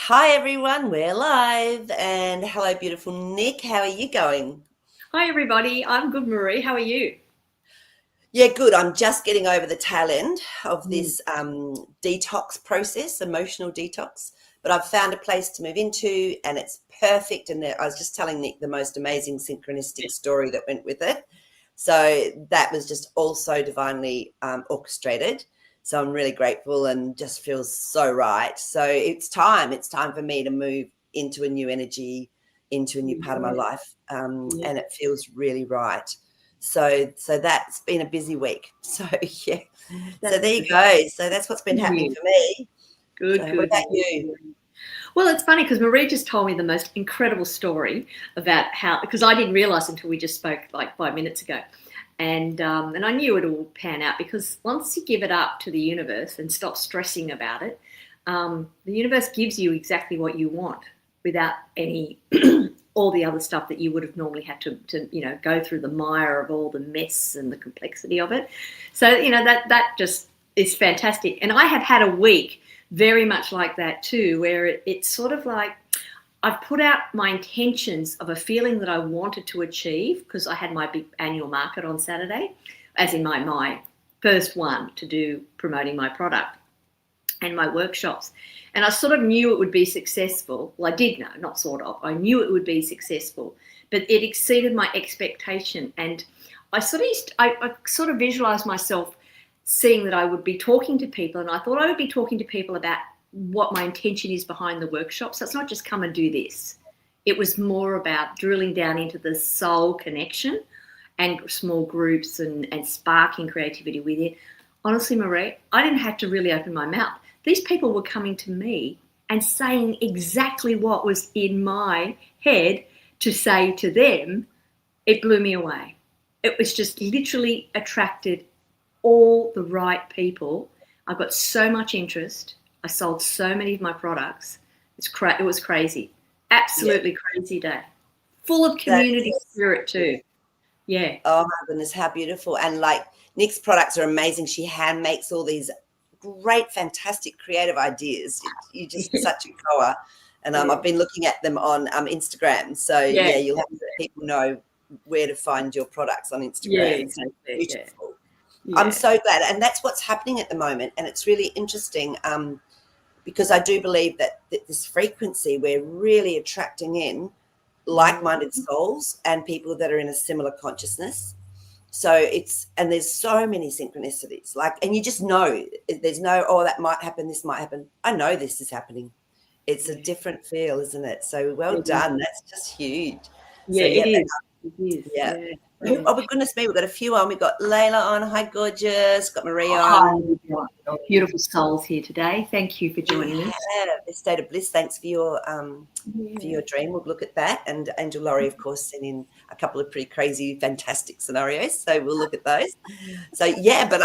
Hi everyone, we're live and hello beautiful Nick, how are you going? Hi, everybody. I'm good, Marie. How are you? Yeah, good. I'm just getting over the tail end of Mm. this detox process, emotional detox, but I've found a place to move into and it's perfect. And I was just telling Nick the most amazing synchronistic story that went with it. So that was just also divinely orchestrated. So I'm really grateful and just feels so right. So it's time for me to move into a new energy, into a new part of my Yeah, life. yeah, And it feels really right. So that's been a busy week. So yeah. So that's there you good. go. So that's what's been Good happening news. for me. Good, So what good about news. you? Well, it's funny because Marie just told me the most incredible story about how, because I didn't realize until we just spoke like 5 minutes ago. And I knew it all pan out because once you give it up to the universe and stop stressing about it, the universe gives you exactly what you want without any all the other stuff that you would have normally had to go through the mire of all the mess and the complexity of it. So that just is fantastic. And I have had a week very much like that too, where it's sort of like I've put out my intentions of a feeling that I wanted to achieve because I had my big annual market on Saturday, as in my first one to do promoting my product and my workshops. And I sort of knew it would be successful. Well, I did know, not sort of. I knew it would be successful, but it exceeded my expectation. And I sort of visualized myself seeing that I would be talking to people, and I thought I would be talking to people about what my intention is behind the workshop. So it's not just come and do this. It was more about drilling down into the soul connection and small groups and sparking creativity with it. Honestly, Marie, I didn't have to really open my mouth. These people were coming to me and saying exactly what was in my head to say to them. It blew me away. It was just literally attracted all the right people. I got so much interest. I sold so many of my products. It was crazy. Yeah, Absolutely crazy day. Full of community that's spirit too. Yeah. oh my goodness, how beautiful. And like Nick's products are amazing. She hand makes all these great, fantastic creative ideas. You're just such a goer. And Yeah. I've been looking at them on Instagram. So Yeah. yeah, you'll have to let people know where to find your products on Yeah, Instagram. It's exactly. Yeah. beautiful. I'm Yeah. so glad. And that's what's happening at the moment. And it's really interesting. Because I do believe that this frequency, we're really attracting in Mm. like-minded souls and people that are in a similar consciousness. So and there's so many synchronicities, like, and you just know there's no, oh, that might happen, this might happen. I know this is happening. It's a Yeah. different feel, isn't it? So well It is. done. That's just huge. Yeah, So it yeah, is. It is. yeah. Yeah. Oh my goodness me, we've got a few on. We've got Layla on. Hi, gorgeous. Got Maria Hi, on. beautiful souls here today. Thank you for We joining us. have a state of bliss. Thanks for Yeah. your dream. We'll look at that. And Angel Laurie, of course, sent in a couple of pretty crazy, fantastic scenarios. So we'll look at those. So yeah, but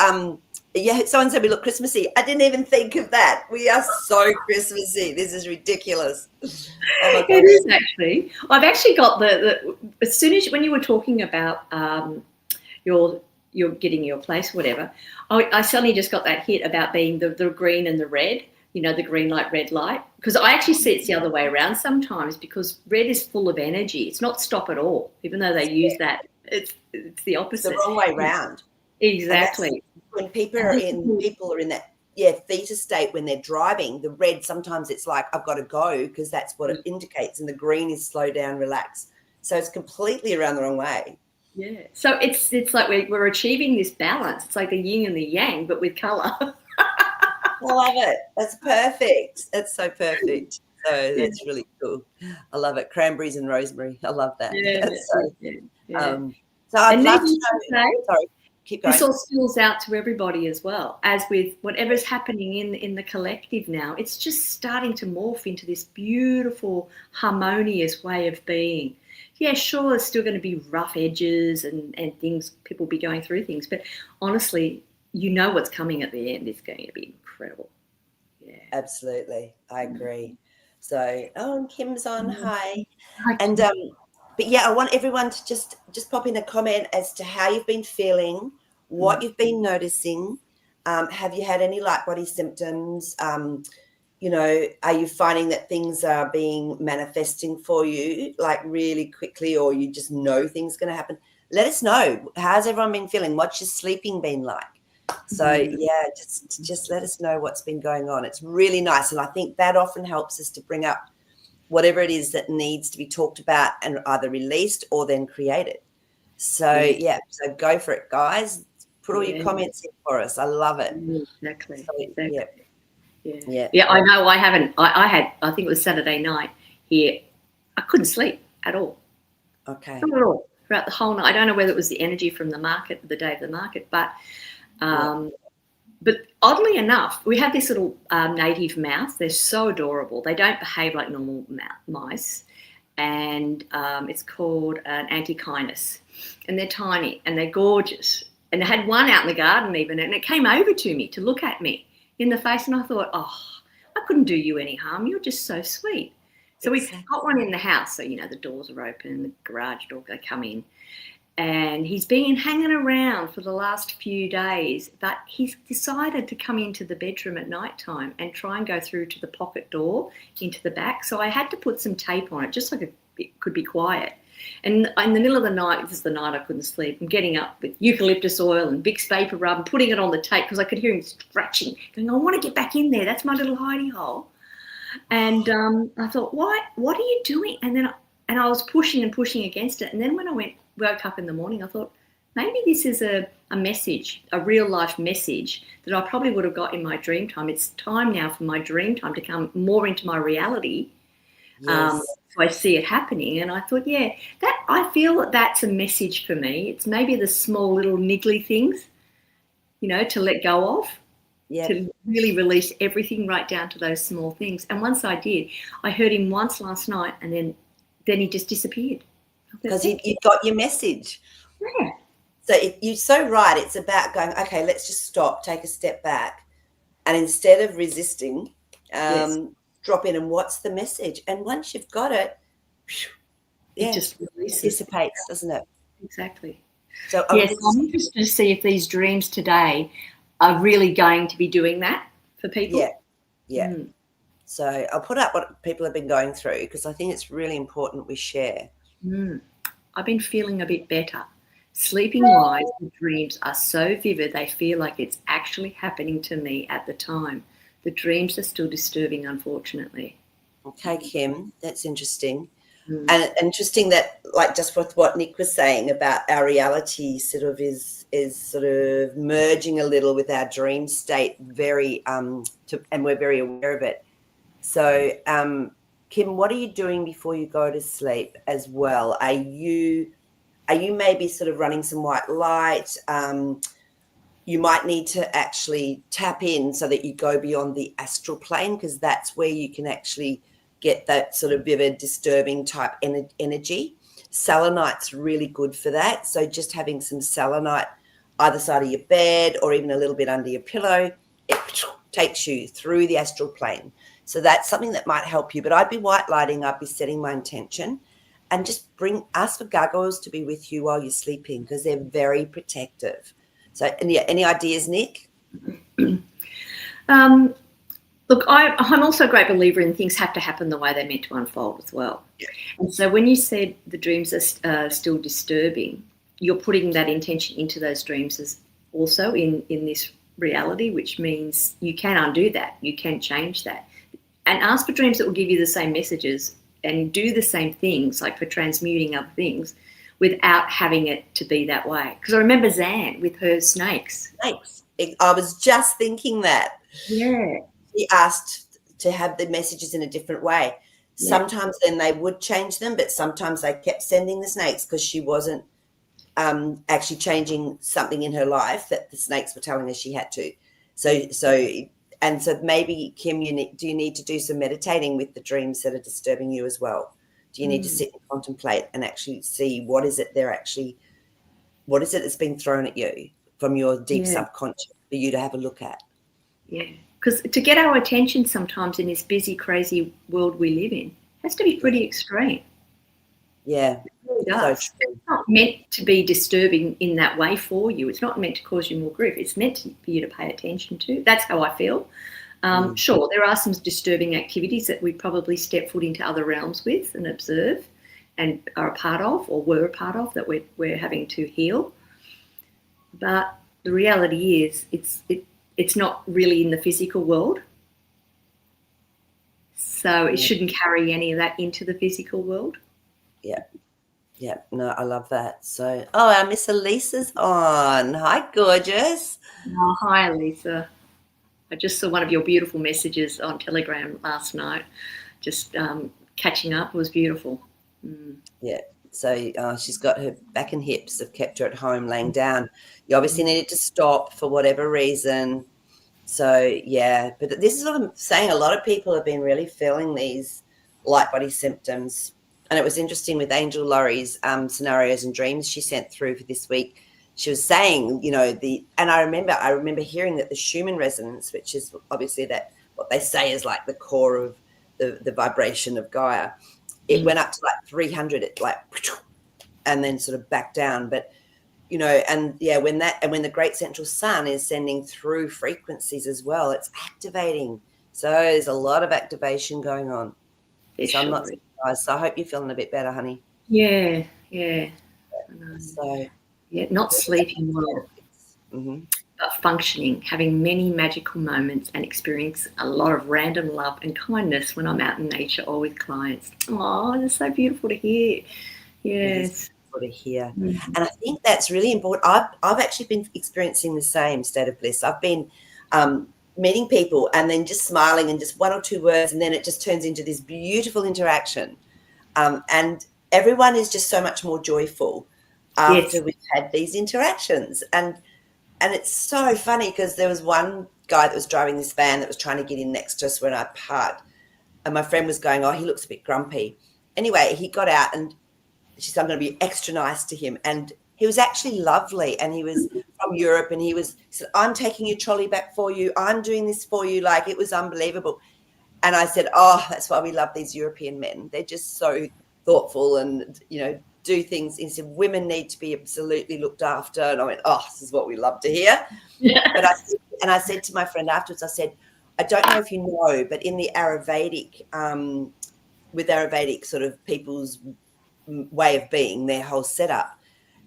yeah, someone said we look Christmassy. I didn't even think of that. We are so Christmassy. This is ridiculous. Oh my It gosh. is actually. I've actually got as soon as when you were talking about your you're getting your place, whatever, I suddenly just got that hit about being the green and the red. You know, the green light, red light. Because I actually see it's the other way around sometimes because red is full of energy. It's not stop at all, even though they use that. It's the It's the opposite. wrong way round. And that's Exactly. when And this is people are in that, yeah, theta state when they're driving. The red, sometimes it's like, I've got to go, because that's what it indicates. And the green is slow down, relax. So it's completely around the wrong way. yeah. So it's like we're achieving this balance. It's like the yin and the yang, but with color. I love it. That's perfect. That's so perfect. So Yeah. that's really cool. I love it. Cranberries and rosemary. I love that. Yeah, So, yeah, yeah. so I'd And love to needless to know. say, Sorry, keep this going. all spills out to everybody as well. As with whatever's happening in the collective now, it's just starting to morph into this beautiful, harmonious way of being. Yeah, sure, there's still going to be rough edges and things, people will be going through things, but honestly, you know what's coming at the end is going to be incredible. Yeah. Absolutely, I agree. So, oh, and Kim's on. Hi, and Okay. but yeah, I want everyone to just pop in a comment as to how you've been feeling, what you've been noticing. Have you had any light body symptoms? you know, are you finding that things are being manifesting for you like really quickly, or you just know things going to happen? Let us know. How's everyone been feeling? What's your sleeping been like? So yeah, just let us know what's been going on. It's really nice, and I think that often helps us to bring up whatever it is that needs to be talked about and either released or then created. So yeah, so go for it, guys. Put all your comments in for us. I love it. Exactly. So, exactly. Yeah. Yeah, I know. I haven't. I had. I think it was Saturday night here. I couldn't sleep at all. Okay. Not at all throughout the whole night. I don't know whether it was the energy from the market, the day of the market, but oddly enough, we have this little native mouse. They're so adorable. They don't behave like normal mice, and it's called an antechinus, and they're tiny and they're gorgeous. And I had one out in the garden even, and it came over to me to look at me in the face, and I thought, oh, I couldn't do you any harm. You're just so sweet. So we've got one in the house. So, you know, the doors are open, the garage door, they come in. And he's been hanging around for the last few days, but he's decided to come into the bedroom at night time and try and go through to the pocket door into the back. So I had to put some tape on it just so it could be quiet. And in the middle of the night, this is the night I couldn't sleep, I'm getting up with eucalyptus oil and Vicks Vapor Rub and putting it on the tape because I could hear him scratching, going, I want to get back in there. That's my little hidey hole. And I thought, what are you doing? And I was pushing and pushing against it. And then when I woke up in the morning, I thought, maybe this is a message, a real life message that I probably would have got in my dream time. It's time now for my dream time to come more into my reality. Yes. So I see it happening, and I thought, yeah, that I feel that that's a message for me. It's maybe the small little niggly things, you know, to let go of, to really release everything right down to those small things. And once I did, I heard him once last night, and then he just disappeared. Because you got your message. Yeah. So you're so right. It's about going, okay, let's just stop, take a step back, and instead of resisting, drop in and what's the message? And once you've got it, it just releases. Dissipates, doesn't it? Exactly. So I'm interested to see if these dreams today are really going to be doing that for people. Yeah. So I'll put up what people have been going through because I think it's really important we share. I've been feeling a bit better. Sleeping-wise, the dreams are so vivid, they feel like it's actually happening to me at the time. The dreams are still disturbing, unfortunately. Okay, Kim, that's interesting. And interesting that, like, just with what Nick was saying about our reality sort of is sort of merging a little with our dream state very, and we're very aware of it. So, Kim, what are you doing before you go to sleep as well? Are you maybe sort of running some white light? You might need to actually tap in so that you go beyond the astral plane because that's where you can actually get that sort of vivid, disturbing type energy. Selenite's really good for that. So just having some selenite either side of your bed or even a little bit under your pillow, it takes you through the astral plane. So that's something that might help you. But I'd be white lighting, I'd be setting my intention and just ask for gargoyles to be with you while you're sleeping because they're very protective. So any ideas, Nick? Look, I'm also a great believer in things have to happen the way they're meant to unfold as well. Yeah. And so when you said the dreams are still disturbing, you're putting that intention into those dreams as also in this reality, which means you can undo that. You can change that. And ask for dreams that will give you the same messages and do the same things, like for transmuting other things, without having it to be that way. Because I remember Zan with her snakes. I was just thinking that. Yeah. She asked to have the messages in a different way. Yeah. Sometimes then they would change them, but sometimes they kept sending the snakes because she wasn't actually changing something in her life that the snakes were telling her she had to. So maybe, Kim, do you need to do some meditating with the dreams that are disturbing you as well? Do you need to sit and contemplate and actually see what is it that's being thrown at you from your deep subconscious for you to have a look at? Yeah, because to get our attention sometimes in this busy, crazy world we live in has to be pretty extreme. Yeah, it really does. So it's not meant to be disturbing in that way for you. It's not meant to cause you more grief. It's meant for you to pay attention to. That's how I feel. Sure, there are some disturbing activities that we probably step foot into other realms with and observe and are a part of or were a part of that we're having to heal. But the reality is it's not really in the physical world. So it shouldn't carry any of that into the physical world. Yeah. Yeah. No, I love that. So, our Miss Elisa's on. Hi, gorgeous. Oh, hi, Lisa. I just saw one of your beautiful messages on Telegram last night. Just catching up was beautiful. Yeah. So she's got her back and hips have kept her at home laying down. You obviously needed to stop for whatever reason. So, yeah. But this is what I'm saying. A lot of people have been really feeling these light body symptoms. And it was interesting with Angel Laurie's scenarios and dreams she sent through for this week. She was saying, and I remember hearing that the Schumann resonance, which is obviously that what they say is like the core of the vibration of Gaia, it went up to like 300, and then sort of back down. But, when the great central sun is sending through frequencies as well, it's activating. So there's a lot of activation going on. So I'm not surprised. So I hope you're feeling a bit better, honey. Yeah. So, not sleeping well, but functioning, having many magical moments and experience a lot of random love and kindness when I'm out in nature or with clients. Oh, it's so beautiful to hear. Yes. To hear. And I think that's really important. I've actually been experiencing the same state of bliss. I've been meeting people and then just smiling and just one or two words, and then it just turns into this beautiful interaction. And everyone is just so much more joyful after we've had these interactions. And it's so funny because there was one guy that was driving this van that was trying to get in next to us when I parked, and my friend was going, oh, he looks a bit grumpy. Anyway, he got out and she said, I'm going to be extra nice to him. And he was actually lovely, and he was from Europe, and he said, I'm taking your trolley back for you. I'm doing this for you. Like, it was unbelievable. And I said, oh, that's why we love these European men. They're just so thoughtful and, do things. He said, women need to be absolutely looked after. And I went, oh, this is what we love to hear. Yeah. But I said to my friend afterwards, I said, I don't know if you know, but in the Ayurvedic, with Ayurvedic sort of people's way of being, their whole setup,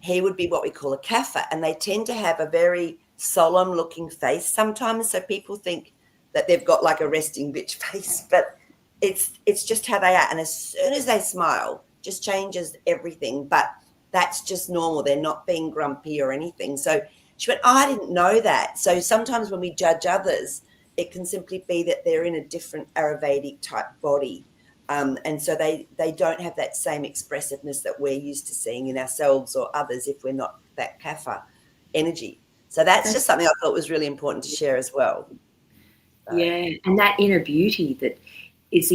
he would be what we call a kapha, and they tend to have a very solemn looking face sometimes, so people think that they've got like a resting bitch face, but it's just how they are. And as soon as they smile, just changes everything. But that's just normal. They're not being grumpy or anything. So she went, oh, I didn't know that. So sometimes when we judge others, it can simply be that they're in a different Ayurvedic type body. And so they don't have that same expressiveness that we're used to seeing in ourselves or others if we're not that kapha energy. So that's just something I thought was really important to share as well. Yeah, and that inner beauty that is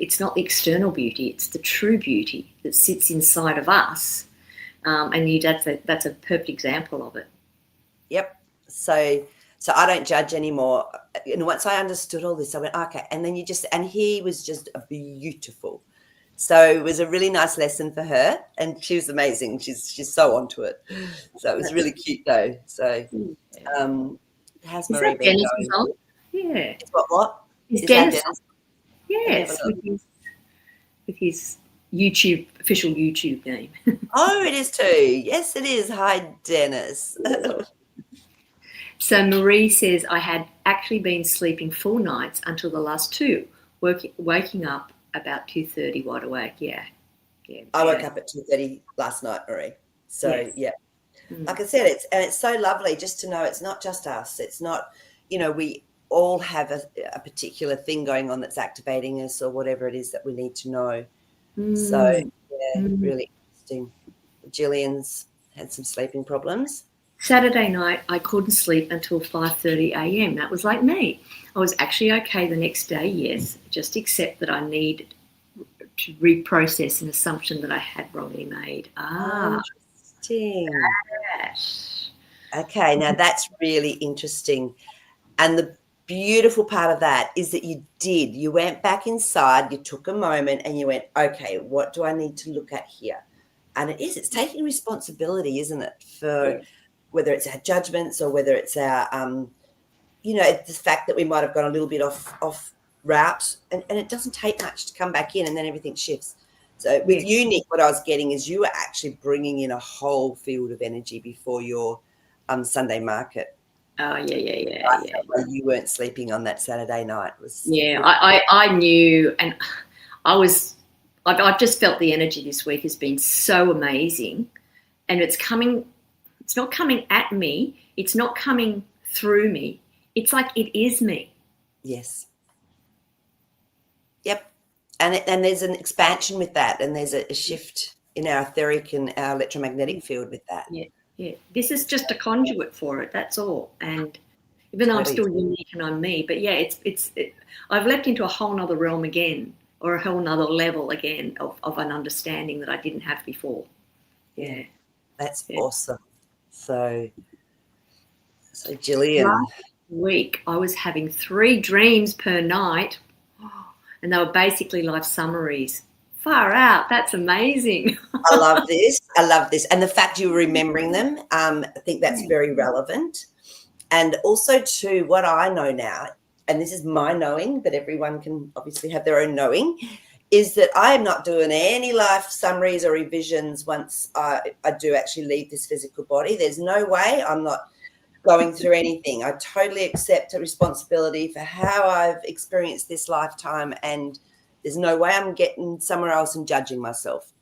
it's not the external beauty, it's the true beauty that sits inside of us. And that's a perfect example of it. Yep. So I don't judge anymore. And once I understood all this, I went, okay. And then and he was just beautiful. So it was a really nice lesson for her, and she was amazing. She's so onto it. So it was really cute though. So how's Marie been going? Yeah. What? Is Dennis? Yes, with his official YouTube name. Oh, it is too. Yes, it is. Hi, Dennis. So Marie says, I had actually been sleeping full nights until the last two, waking up about 2:30 wide awake. Yeah. I woke up at 2:30 last night, Marie. So, yes. Like I said, it's so lovely just to know it's not just us. It's not, we all have a particular thing going on that's activating us or whatever it is that we need to know. So, really interesting. Gillian's had some sleeping problems. Saturday night, I couldn't sleep until 5:30 a.m. That was like me. I was actually okay the next day, yes, just accept that I needed to reprocess an assumption that I had wrongly made. Interesting. Yes. Okay, now that's really interesting. And the beautiful part of that is that you went back inside, you took a moment and you went, okay, what do I need to look at here? And it's taking responsibility, isn't it, for whether it's our judgments or whether it's our you know, the fact that we might have gone a little bit off route, and it doesn't take much to come back in, and then everything shifts. So with you, Nick, what I was getting is you were actually bringing in a whole field of energy before your Sunday market. Oh, yeah. Like you weren't sleeping on that Saturday night. I knew, and I've just felt the energy this week has been so amazing, and it's not coming at me, it's not coming through me, it's like it is me. Yes. Yep. And there's an expansion with that, and there's a shift in our etheric and our electromagnetic field with that. Yeah. This is just a conduit for it, that's all. And even though I'm still unique and I'm me, but yeah, I've leapt into a whole nother realm again, or a whole nother level again of an understanding that I didn't have before. Yeah. That's awesome. So Gillian. Last week I was having 3 dreams per night, and they were basically life summaries. Far out. That's amazing. I love this. And the fact you're remembering them, I think that's very relevant. And also, too, what I know now, and this is my knowing, but everyone can obviously have their own knowing, is that I am not doing any life summaries or revisions once I do actually leave this physical body. There's no way I'm not going through anything. I totally accept a responsibility for how I've experienced this lifetime, and there's no way I'm getting somewhere else and judging myself.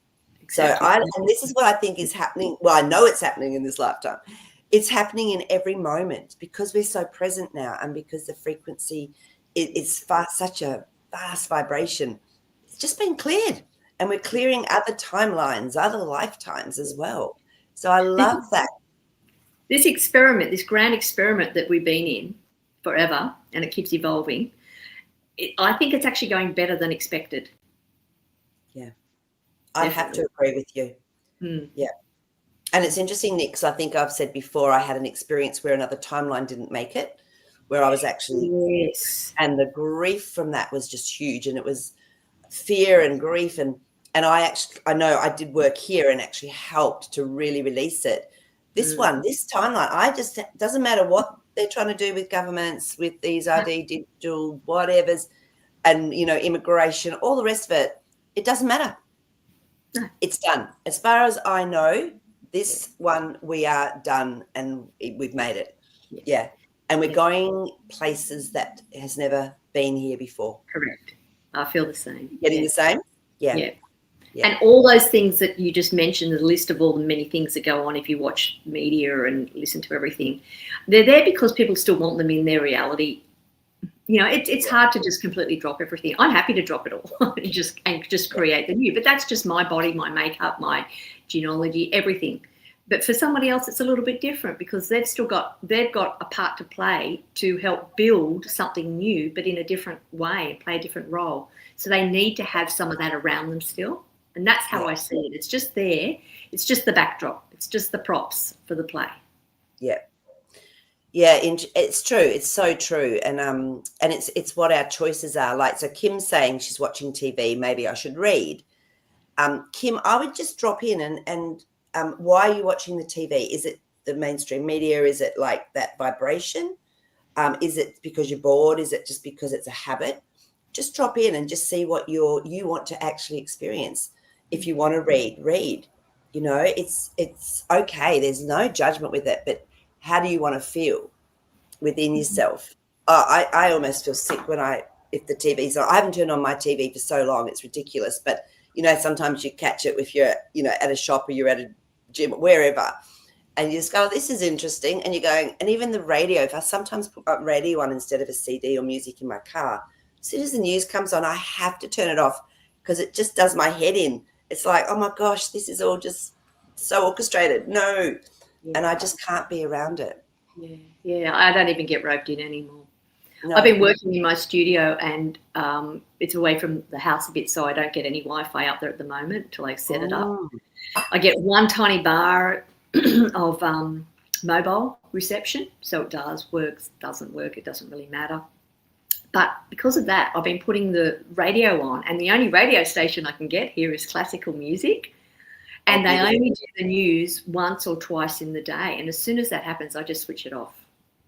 Exactly. And this is what I think is happening. Well, I know it's happening in this lifetime. It's happening in every moment because we're so present now, and because the frequency is such a vast vibration. It's just been cleared, and we're clearing other timelines, other lifetimes as well. So I love that. This experiment, this grand experiment that we've been in forever, and it keeps evolving, I think it's actually going better than expected. Yeah. I have to agree with you. Yeah. And it's interesting, Nick, because I think I've said before, I had an experience where another timeline didn't make it, where I was actually, and the grief from that was just huge. And it was fear and grief. And I know I did work here and actually helped to really release it. This timeline, doesn't matter what they're trying to do with governments, with these ID, digital, whatevers, and, you know, immigration, all the rest of it, it doesn't matter. No. It's done. As far as I know, this one, we are done, and we've made it. Yeah. And we're going places that has never been here before. Correct. I feel the same. Getting the same? Yeah. And all those things that you just mentioned, the list of all the many things that go on if you watch media and listen to everything, they're there because people still want them in their reality. You know, it's hard to just completely drop everything. I'm happy to drop it all and just create the new. But that's just my body, my makeup, my genealogy, everything. But for somebody else, it's a little bit different because they've got a part to play to help build something new, but in a different way, play a different role. So they need to have some of that around them still. And that's how I see it. It's just there. It's just the backdrop. It's just the props for the play. Yeah. Yeah, it's true. It's so true. And it's what our choices are. Like, so Kim's saying she's watching TV. Maybe I should read. Kim, I would just drop in and why are you watching the TV? Is it the mainstream media? Is it like that vibration? Is it because you're bored? Is it just because it's a habit? Just drop in and just see what you want to actually experience. If you want to read. You know, it's okay. There's no judgment with it, but how do you want to feel within yourself? I almost feel sick if the TV's on. I haven't turned on my TV for so long. It's ridiculous. But, you know, sometimes you catch it if you're, you know, at a shop or you're at a gym, wherever, and you just go, this is interesting. And you're going, and even the radio, if I sometimes put my radio on instead of a CD or music in my car, as soon as the news comes on, I have to turn it off because it just does my head in. It's like, oh my gosh, this is all just so orchestrated. No. Yeah. And I just can't be around it. Yeah. I don't even get roped in anymore. No. I've been working in my studio and it's away from the house a bit, so I don't get any Wi-Fi up there at the moment until I set it up. I get one tiny bar of mobile reception, so it doesn't work, it doesn't really matter. But because of that, I've been putting the radio on, and the only radio station I can get here is classical music. And they only do the news once or twice in the day. And as soon as that happens, I just switch it off.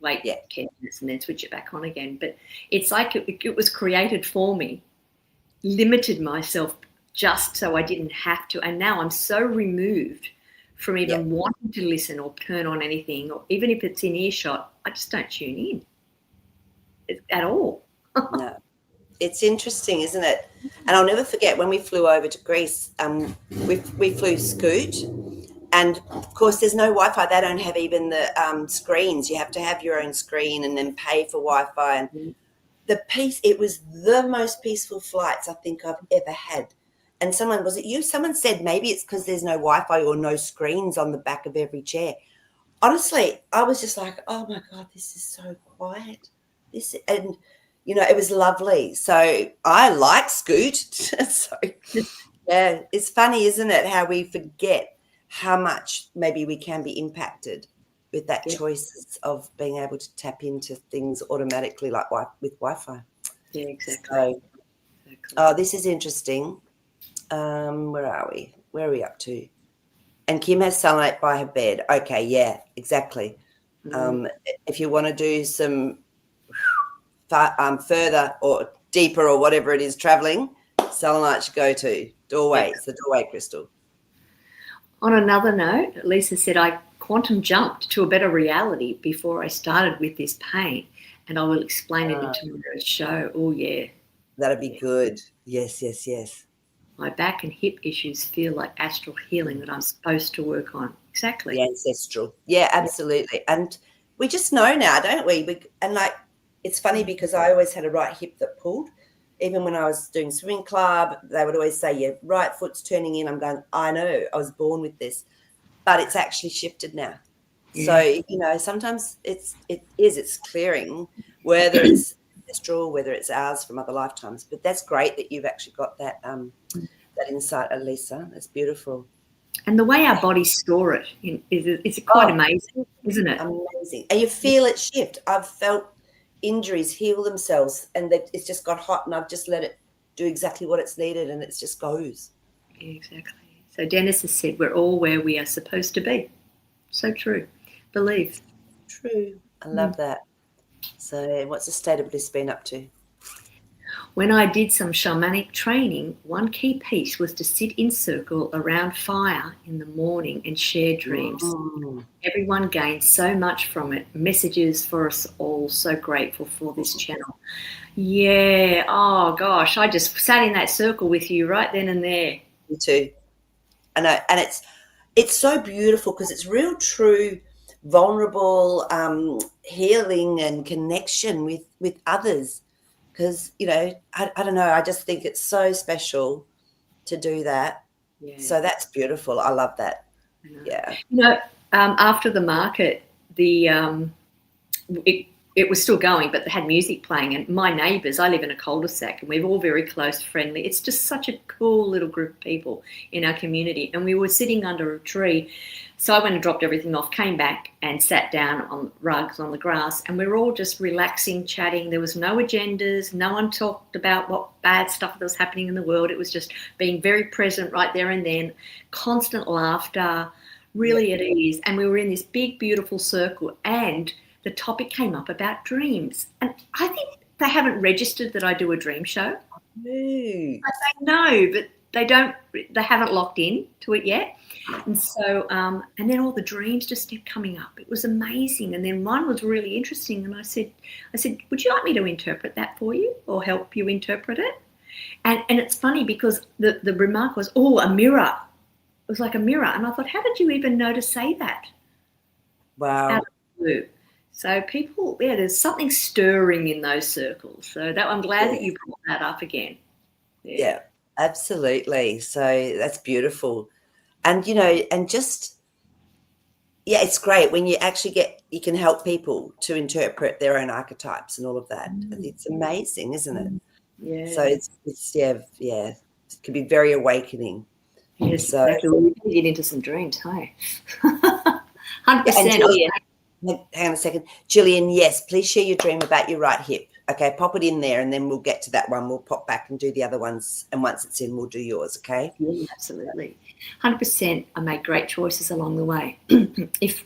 wait Yeah. 10 minutes and then switch it back on again. But it's like it was created for me, limited myself just so I didn't have to. And now I'm so removed from even wanting to listen or turn on anything, or even if it's in earshot, I just don't tune in at all. No. It's interesting, isn't it? And I'll never forget when we flew over to Greece, we flew Scoot. And, of course, there's no Wi-Fi. They don't have even the screens. You have to have your own screen and then pay for Wi-Fi. And it was the most peaceful flights I think I've ever had. And was it you? Someone said maybe it's because there's no Wi-Fi or no screens on the back of every chair. Honestly, I was just like, oh, my God, this is so quiet. And, it was lovely. So I like Scoot. So, yeah, it's funny, isn't it, how we forget how much maybe we can be impacted with that choices of being able to tap into things automatically like with Wi-Fi. Yeah, exactly. So, oh, this is interesting. Where are we? Where are we up to? And Kim has sunlight by her bed. Okay, yeah, exactly. If you want to do some further or deeper or whatever it is traveling, selenite should go to. Doorway. It's the doorway crystal. On another note, Lisa said, I quantum jumped to a better reality before I started with this pain, and I will explain it in tomorrow's show. Oh, yeah. That'd be good. Yes. My back and hip issues feel like astral healing that I'm supposed to work on. Exactly. The ancestral. Yeah, absolutely. And we just know now, don't we? It's funny because I always had a right hip that pulled. Even when I was doing swimming club, they would always say, your right foot's turning in. I'm going, I know, I was born with this. But it's actually shifted now. Yeah. So, sometimes it's clearing, whether it's ancestral, whether it's ours from other lifetimes. But that's great that you've actually got that that insight, Elisa. That's beautiful. And the way our bodies store it is quite amazing, isn't it? Amazing. And you feel it shift. I've felt injuries heal themselves and it's just got hot and I've just let it do exactly what it's needed and it just goes. Exactly. So Dennis has said we're all where we are supposed to be. So true. Believe. True. I love that. So what's the state of bliss been up to? When I did some shamanic training, one key piece was to sit in circle around fire in the morning and share dreams. Everyone gained so much from it. Messages for us all. So grateful for this channel. Yeah. Oh, gosh. I just sat in that circle with you right then and there. Me too. I know. And it's so beautiful because it's real, true, vulnerable healing and connection with others. Because, I don't know, I just think it's so special to do that. Yeah. So that's beautiful. I love that. Yeah. After the market, it was still going, but they had music playing. And my neighbours, I live in a cul-de-sac, and we're all very close, friendly. It's just such a cool little group of people in our community. And we were sitting under a tree. So I went and dropped everything off, came back and sat down on rugs on the grass, and we were all just relaxing, chatting. There was no agendas. No one talked about what bad stuff that was happening in the world. It was just being very present right there and then, constant laughter, really at ease. And we were in this big, beautiful circle, and the topic came up about dreams. And I think they haven't registered that I do a dream show. I say no, but they haven't locked in to it yet. And so, and then all the dreams just kept coming up. It was amazing. And then one was really interesting. And I said, would you like me to interpret that for you or help you interpret it? And it's funny because the remark was, a mirror. It was like a mirror. And I thought, how did you even know to say that? Wow. Out of the blue. So people, there's something stirring in those circles. So I'm glad that you brought that up again. Yeah, absolutely. So that's beautiful. And, it's great when you actually you can help people to interpret their own archetypes and all of that. It's amazing, isn't it? Yeah. So it's it can be very awakening. Yes, so, exactly. We can get into some dreams, hey? 100%. Hang on a second. Gillian, yes, please share your dream about your right hip. Okay, pop it in there and then we'll get to that one. We'll pop back and do the other ones. And once it's in, we'll do yours, okay? Yeah, absolutely. 100%. I made great choices along the way. If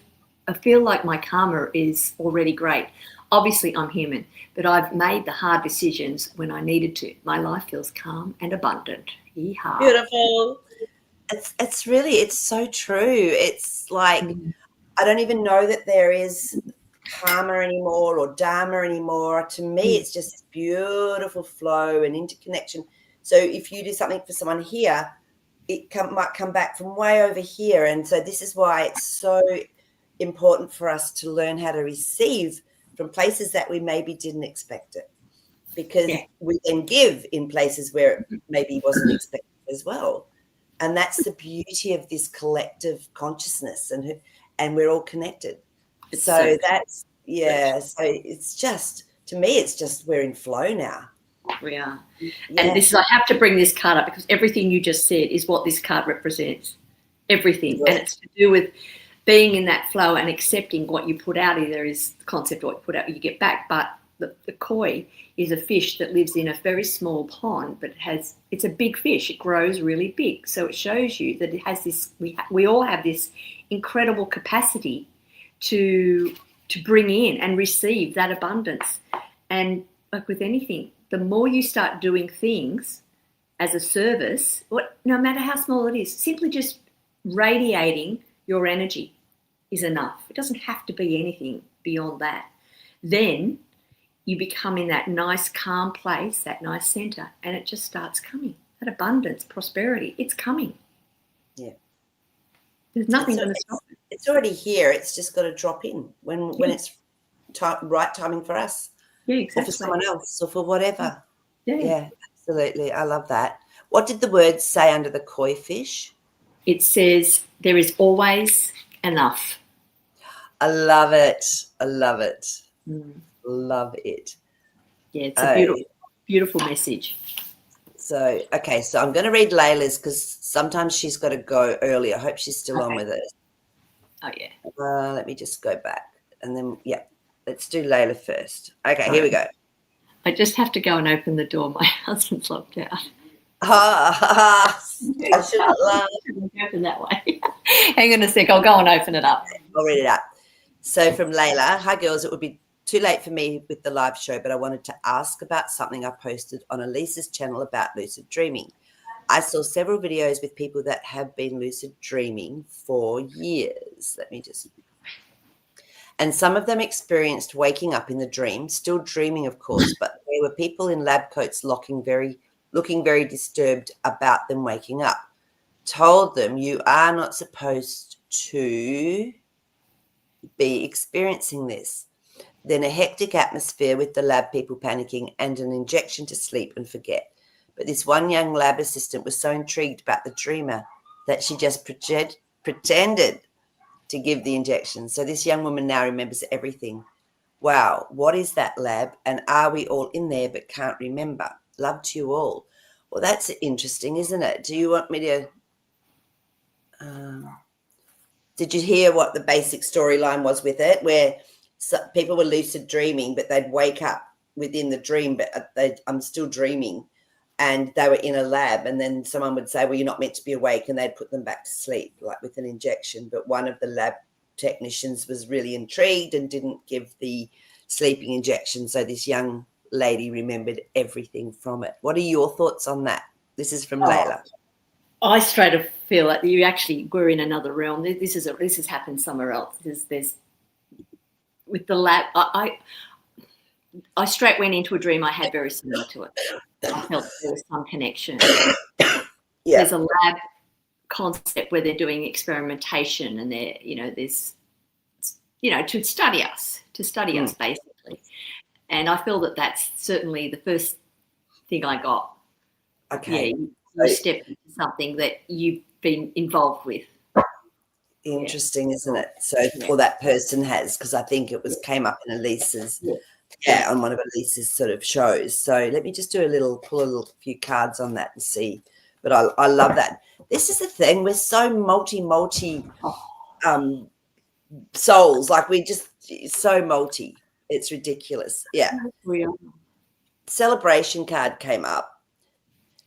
I feel like my karma is already great. Obviously, I'm human, but I've made the hard decisions when I needed to. My life feels calm and abundant. Yeehaw. Beautiful. It's so true. It's like I don't even know that there is karma anymore or dharma anymore. To me, it's just this beautiful flow and interconnection. So if you do something for someone here, it might come back from way over here. And so this is why it's so important for us to learn how to receive from places that we maybe didn't expect it, because we then give in places where it maybe wasn't expected as well. And that's the beauty of this collective consciousness, and we're all connected. So that's so it's just, to me, it's just we're in flow now. We are. Yeah. And this is, I have to bring this card up because everything you just said is what this card represents. Everything. Yeah. And it's to do with being in that flow and accepting what you put out. Either is the concept of what you put out, you get back. But the koi is a fish that lives in a very small pond, but it's a big fish. It grows really big. So it shows you that it has this, we all have this incredible capacity to bring in and receive that abundance. And like with anything, the more you start doing things as a service, no matter how small it is, simply just radiating your energy is enough. It doesn't have to be anything beyond that. Then you become in that nice calm place, that nice center, and it just starts coming. That abundance, prosperity, it's coming. Yeah. There's nothing going to stop it. It's already here. It's just got to drop in when it's right timing for us. Yeah, exactly. Or for someone else, or for whatever. Yeah, absolutely. I love that. What did the words say under the koi fish? It says, there is always enough. I love it. I love it. Love it. Yeah, it's a beautiful, beautiful message. So, okay, so I'm going to read Layla's because sometimes she's got to go early. I hope she's still on with us. Oh, yeah. Let me just go back. And then, let's do Layla first. Okay, here we go. I just have to go and open the door. My husband's locked out. I shouldn't laugh. Open that way. Hang on a sec. I'll go and open it up. I'll read it up. So from Layla, hi girls, it would be too late for me with the live show, but I wanted to ask about something I posted on Elisa's channel about lucid dreaming. I saw several videos with people that have been lucid dreaming for years. And some of them experienced waking up in the dream, still dreaming, of course, but there were people in lab coats looking very disturbed about them waking up. Told them, you are not supposed to be experiencing this. Then a hectic atmosphere with the lab people panicking and an injection to sleep and forget. But this one young lab assistant was so intrigued about the dreamer that she just pretended to give the injection. So this young woman now remembers everything. Wow, what is that, lab? And are we all in there but can't remember? Love to you all. Well, that's interesting, isn't it? Do you want me to... did you hear what the basic storyline was with it, where people were lucid dreaming, but they'd wake up within the dream, but I'm still dreaming, and they were in a lab, and then someone would say, well, you're not meant to be awake, and they'd put them back to sleep, like with an injection. But one of the lab technicians was really intrigued and didn't give the sleeping injection, so this young lady remembered everything from it. What are your thoughts on that? This is from Layla. I straight up feel like you actually were in another realm. This has happened somewhere else. There's with the lab. I straight went into a dream I had very similar to it. I felt there was some connection. There's a lab concept where they're doing experimentation, and there's to study us basically. And I feel that that's certainly the first thing I got. Okay. Yeah, you step into something that you've been involved with. Interesting, isn't it? So, or that person has, because I think it came up in Elisa's, on one of Elisa's sort of shows. So let me just pull a few cards on that and see. But I love that. This is the thing. We're so multi souls. Like we just so multi. It's ridiculous. Yeah. Celebration card came up.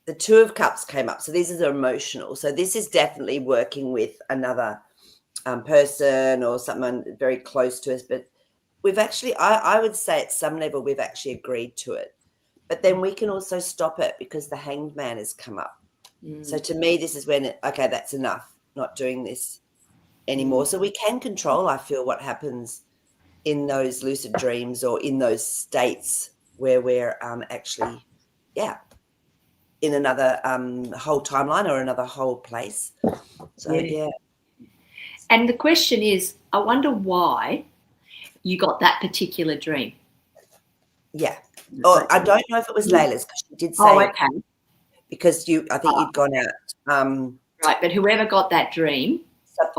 The Two of Cups came up. So these are the emotional. So this is definitely working with another person or someone very close to us, but we've actually, I would say at some level, we've actually agreed to it. But then we can also stop it because the Hanged Man has come up. So to me, this is when, okay, that's enough, not doing this anymore. So we can control, I feel, what happens in those lucid dreams or in those states where we're actually, in another whole timeline or another whole place. So, yeah. And the question is, I wonder why you got that particular dream. Yeah. Oh, I don't know if it was Layla's because she did say, okay. Because I think you'd gone out. Right, but whoever got that dream.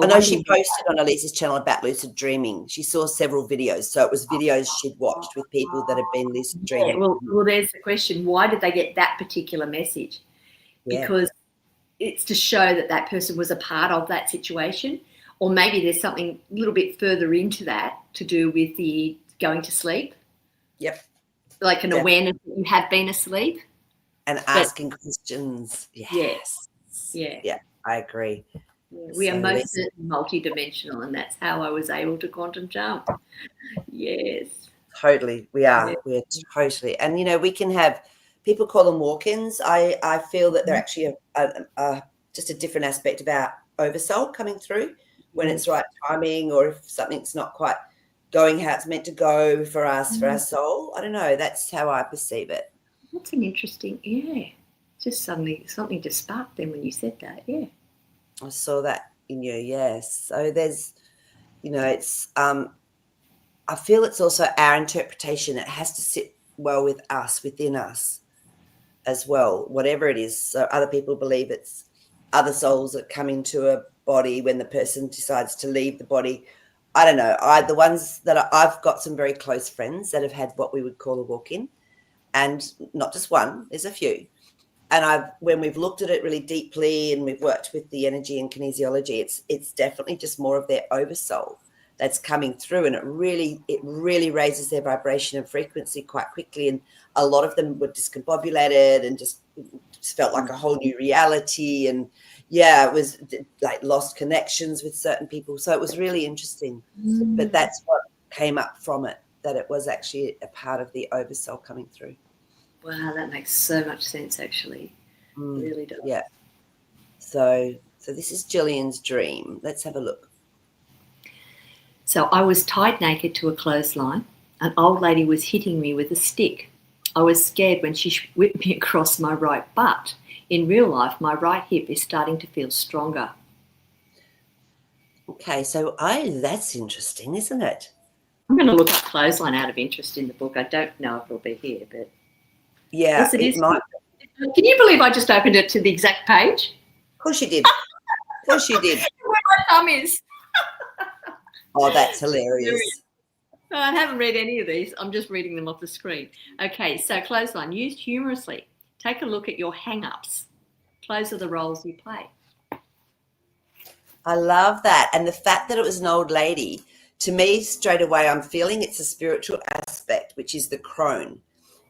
I know she posted on Elisa's channel about lucid dreaming. She saw several videos. So it was videos she'd watched with people that had been lucid dreaming. Yeah, well, there's the question. Why did they get that particular message? Yeah. Because it's to show that that person was a part of that situation. Or maybe there's something a little bit further into that to do with the going to sleep. Yep. Like an awareness that you have been asleep. And asking questions. Yes. Yeah, I agree. Yeah, we are most certainly multidimensional, and that's how I was able to quantum jump. Yes. Totally. We are. We're totally. And, we can have, people call them walk-ins. I feel that they're actually just a different aspect of our oversoul coming through when it's right timing, or if something's not quite going how it's meant to go for us, for our soul. I don't know. That's how I perceive it. That's an interesting, just suddenly something just sparked then when you said that, I saw that in you, yes. So there's, it's, I feel it's also our interpretation. It has to sit well with us, within us as well, whatever it is. So other people believe it's other souls that come into a body when the person decides to leave the body. I don't know. The ones that I've got some very close friends that have had what we would call a walk-in, and not just one, there's a few. And when we've looked at it really deeply and we've worked with the energy and kinesiology, it's definitely just more of their oversoul that's coming through, and it really raises their vibration and frequency quite quickly. And a lot of them were discombobulated and just felt like a whole new reality. And it was like lost connections with certain people. So it was really interesting. But that's what came up from it, that it was actually a part of the oversoul coming through. Wow, that makes so much sense, actually. It really does. Yeah. So this is Jillian's dream. Let's have a look. So I was tied naked to a clothesline. An old lady was hitting me with a stick. I was scared when she whipped me across my right butt. In real life, my right hip is starting to feel stronger. Okay, so that's interesting, isn't it? I'm going to look up clothesline out of interest in the book. I don't know if it'll be here, but yeah, yes, it might. Can you believe I just opened it to the exact page? Of course you did. Of course you did. Where my thumb is. Oh, that's hilarious. No, I haven't read any of these. I'm just reading them off the screen. Okay, so clothesline, used humorously. Take a look at your hang-ups. Clothes are the roles you play. I love that. And the fact that it was an old lady, to me, straight away, I'm feeling it's a spiritual aspect, which is the crone.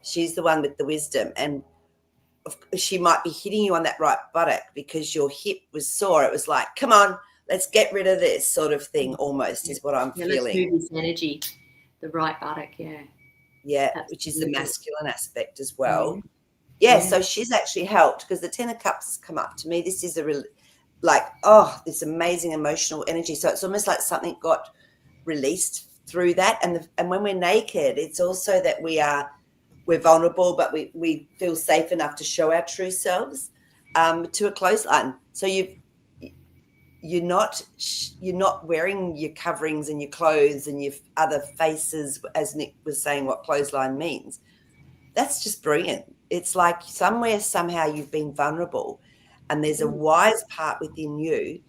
She's the one with the wisdom. And she might be hitting you on that right buttock because your hip was sore. It was like, come on, let's get rid of this sort of thing, almost, is what I'm feeling. Let's move this energy, the right buttock, Yeah, absolutely. Which is the masculine aspect as well. Yeah, so she's actually helped because the Ten of Cups has come up. To me, this is a real, this amazing emotional energy. So it's almost like something got released through that. And when we're naked, it's also that we're vulnerable, but we feel safe enough to show our true selves to a clothesline. So you're not wearing your coverings and your clothes and your other faces, as Nick was saying, what clothesline means. That's just brilliant. It's like somehow you've been vulnerable, and there's a wise part within you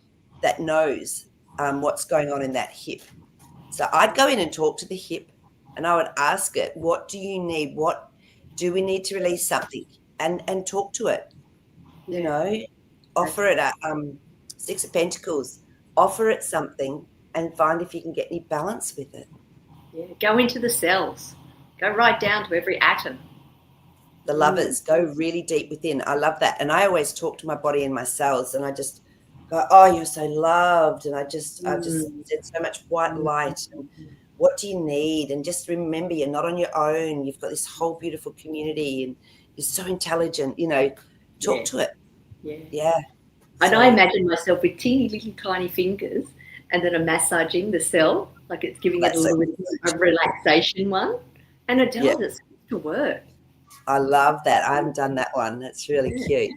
that knows what's going on in that hip. So I'd go in and talk to the hip, and I would ask it, what do you need? What do we need to release something? And talk to it, offer it a Six of Pentacles, offer it something and find if you can get any balance with it. Yeah, go into the cells. Go right down to every atom. The Lovers, go really deep within. I love that. And I always talk to my body and my cells, and I just but oh, you're so loved, and I just Mm. said so much white Mm. light. And what do you need? And just remember, you're not on your own. You've got this whole beautiful community, and you're so intelligent. Talk Yeah, to it. yeah. Yeah. And I So imagine myself with teeny little tiny fingers, and then I'm massaging the cell, like it's giving it a that's so little bit of a relaxation one. And it yeah. does, it seems to work. I love that. I haven't done that one. That's really Yeah. cute.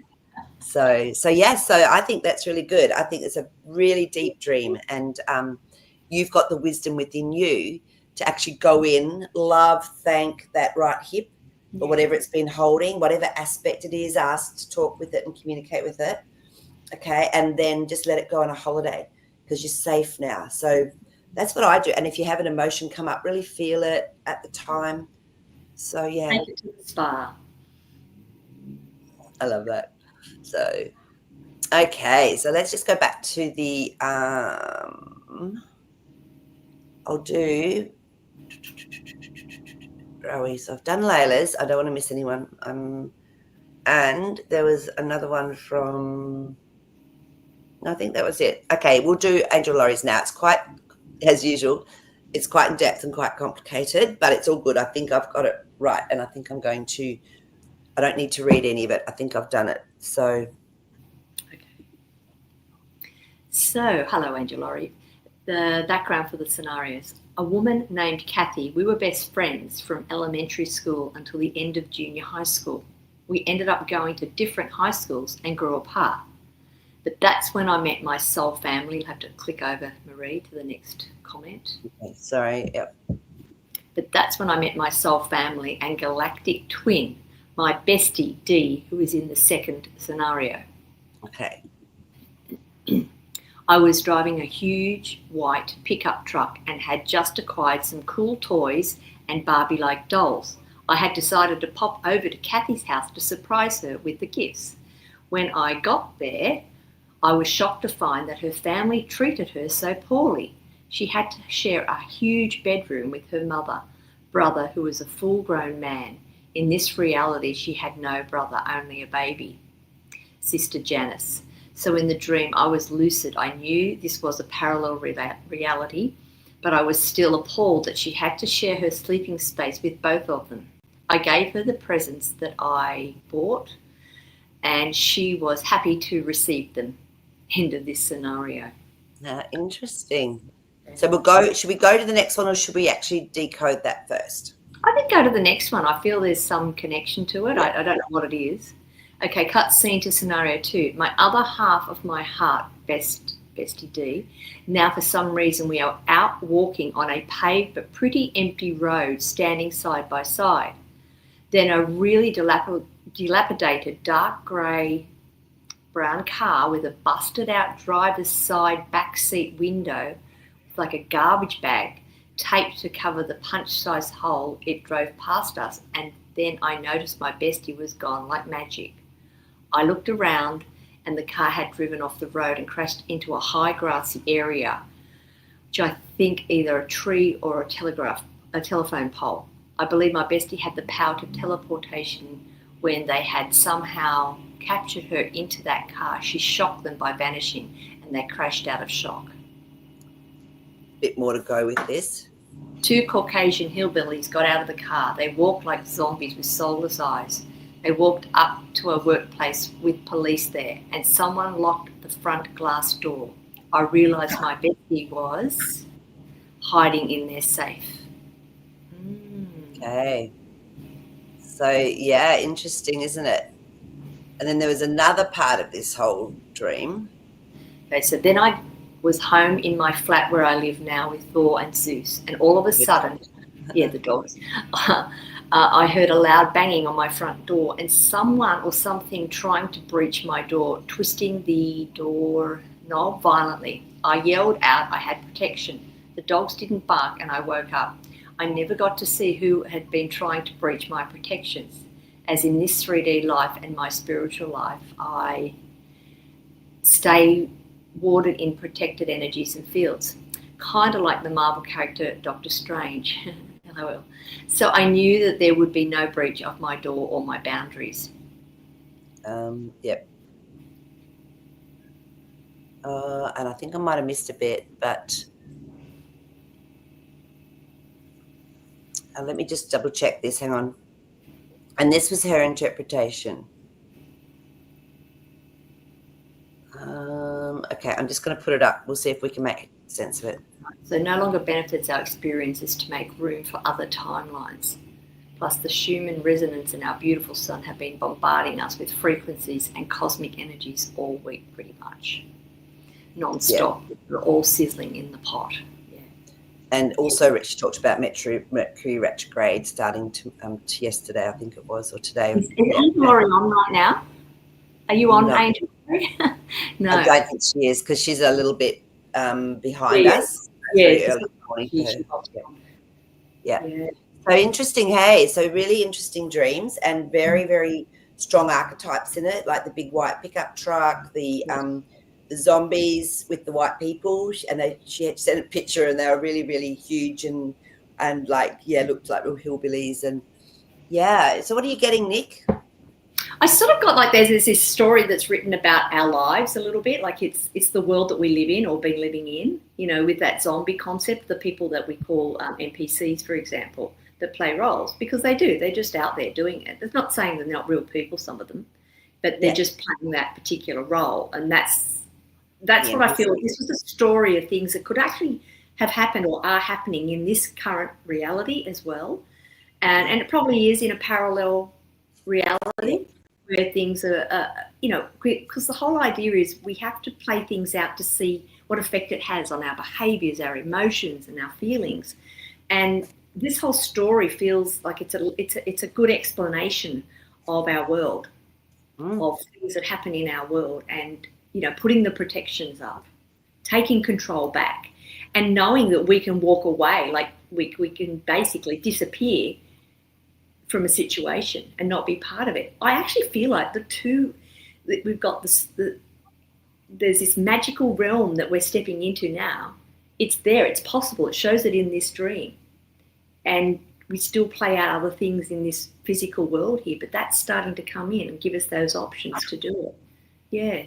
So yeah, so I think that's really good. I think it's a really deep dream, and you've got the wisdom within you to actually go in, love, thank that right hip or Yeah. whatever it's been holding, whatever aspect it is, ask to talk with it and communicate with it. Okay, and then just let it go on a holiday because you're safe now. So that's what I do. And if you have an emotion come up, really feel it at the time. So yeah, Take it to the spa. I love that. So okay, so let's just go back to the I'll do so I've done Layla's. I don't want to miss anyone. And there was another one from I think that was it. Okay, we'll do Angel Laurie's now. It's quite as usual. It's quite in depth and quite complicated, but it's all good. I think I've got it right, and I think I don't need to read any of it. I think I've done it. So Okay. So, hello, Angel Laurie. The background for the scenarios. A woman named Kathy. We were best friends from elementary school until the end of junior high school. We ended up going to different high schools and grew apart. But that's when I met my soul family. You'll have to click over, Marie, to the next comment. sorry. Yep. But that's when I met my soul family and galactic twin, my bestie, Dee, who is in the second scenario. Okay. I was driving a huge white pickup truck and had just acquired some cool toys and Barbie-like dolls. I had decided to pop over to Kathy's house to surprise her with the gifts. When I got there, I was shocked to find that her family treated her so poorly. She had to share a huge bedroom with her brother, who was a full-grown man. In this reality, she had no brother, only a baby. Sister Janice. So in the dream, I was lucid. I knew this was a parallel reality, but I was still appalled that she had to share her sleeping space with both of them. I gave her the presents that I bought, and she was happy to receive them. End of this scenario. Interesting. So we'll go. Should we go to the next one, or should we actually decode that first? I think go to the next one. I feel there's some connection to it. I don't know what it is. Okay, cut scene to scenario 2. My other half of my heart, bestie D. Now, for some reason, we are out walking on a paved but pretty empty road, standing side by side. Then a really dilapidated dark grey brown car with a busted out driver's side back seat window with like a garbage bag taped to cover the punch-sized hole. It drove past us, and then I noticed my bestie was gone like magic. I looked around, and the car had driven off the road and crashed into a high grassy area, which I think either a tree or a telephone pole. I believe my bestie had the power to teleportation when they had somehow captured her into that car. She shocked them by vanishing, and they crashed out of shock. Bit more to go with this. 2 Caucasian hillbillies got out of the car. They walked like zombies with soulless eyes. They walked up to a workplace with police there, and someone locked the front glass door. I realised my bestie was hiding in their safe. Okay. So yeah, interesting, isn't it? And then there was another part of this whole dream. Okay, so then I was home in my flat where I live now with Thor and Zeus, and all of a sudden, yeah, the dogs, I heard a loud banging on my front door, and someone or something trying to breach my door, twisting the door knob violently. I yelled out I had protection. The dogs didn't bark, and I woke up. I never got to see who had been trying to breach my protections. As in this 3D life and my spiritual life, I stay warded in protected energies and fields, kind of like the Marvel character Doctor Strange. LOL. So I knew that there would be no breach of my door or my boundaries. Yep. And I think I might have missed a bit, but let me just double check this. Hang on. And this was her interpretation. Okay, I'm just going to put it up. We'll see if we can make sense of it. So no longer benefits our experiences to make room for other timelines. Plus the Schumann resonance in our beautiful sun have been bombarding us with frequencies and cosmic energies all week pretty much. Non-stop. Yeah. We're all sizzling in the pot. Yeah. And also she talked about Mercury retrograde starting to yesterday, I think it was, or today. Is Angel Laurie on right now? Are you on, Angel? No. I don't think she is, because she's a little bit behind us. Yeah. Yeah. So interesting, hey? So really interesting dreams and very, very strong archetypes in it, like the big white pickup truck, the zombies with the white people, and she had sent a picture, and they were really, really huge and like, yeah, looked like real hillbillies. And yeah, so what are you getting, Nick? I sort of got like there's this story that's written about our lives a little bit, like it's the world that we live in or been living in, you know, with that zombie concept, the people that we call NPCs, for example, that play roles, because they're just out there doing it. It's not saying they're not real people, some of them, but they're just playing that particular role. And that's what I feel. This was a story of things that could actually have happened or are happening in this current reality as well. And it probably is in a parallel reality where things are, you know, because the whole idea is we have to play things out to see what effect it has on our behaviours, our emotions and our feelings. And this whole story feels like it's a good explanation of our world, of things that happen in our world, and, you know, putting the protections up, taking control back, and knowing that we can walk away, like we can basically disappear from a situation and not be part of it. I actually feel like we've got there's this magical realm that we're stepping into now. It's there, it's possible, it shows it in this dream. And we still play out other things in this physical world here, but that's starting to come in and give us those options to do it. Yeah.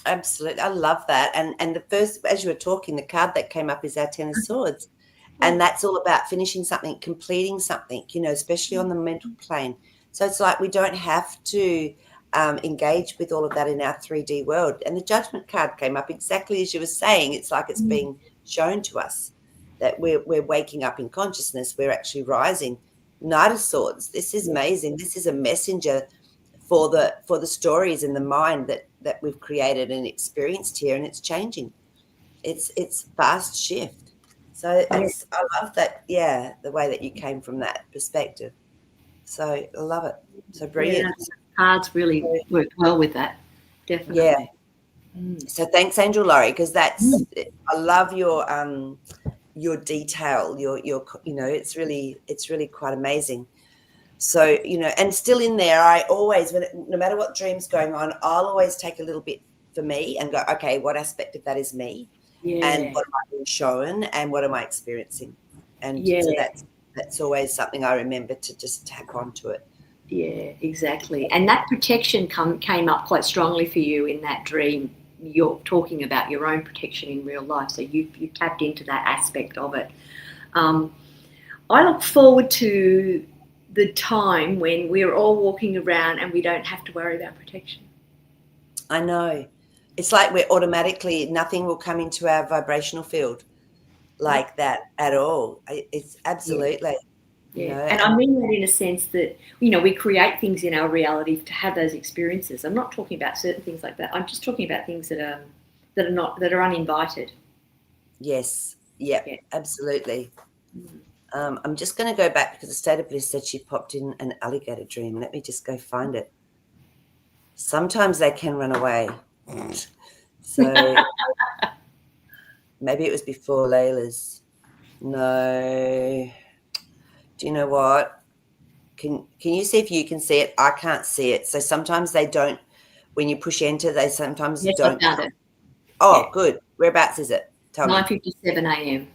Absolutely. I love that. And the first, as you were talking, the card that came up is our Ten of Swords. And that's all about finishing something, completing something, you know, especially on the mental plane. So it's like we don't have to engage with all of that in our 3D world. And the Judgment card came up exactly as you were saying. It's like it's being shown to us that we're waking up in consciousness. We're actually rising. Knight of Swords. This is amazing. This is a messenger for the stories in the mind that we've created and experienced here, and it's changing. It's fast shift. So I love that, the way that you came from that perspective. So I love it. So brilliant. Yeah, cards really work well with that, definitely. Yeah. So thanks, Angel Laurie, because I love your detail. Your you know, it's really quite amazing. So, you know, and still in there, I always, no matter what dream's going on, I'll always take a little bit for me and go, okay, what aspect of that is me? Yeah. And what am I being shown and what am I experiencing? And so that's always something I remember to just tap onto it. Yeah, exactly. And that protection came up quite strongly for you in that dream. You're talking about your own protection in real life. So you tapped into that aspect of it. I look forward to the time when we're all walking around and we don't have to worry about protection. I know. It's like we're automatically, nothing will come into our vibrational field like that at all. It's absolutely. Yeah. You know, and I mean that in a sense that, you know, we create things in our reality to have those experiences. I'm not talking about certain things like that. I'm just talking about things that are uninvited. Yes. Yep, yeah, absolutely. I'm just going to go back because the State of Bliss said she popped in an alligator dream. Let me just go find it. Sometimes they can run away. So maybe it was before Layla's. No. Do you know what? Can you see if you can see it? I can't see it. So sometimes they don't. When you push enter, they sometimes don't. I found it. Oh, yeah. Good. Whereabouts is it? Tell 9:57 a.m.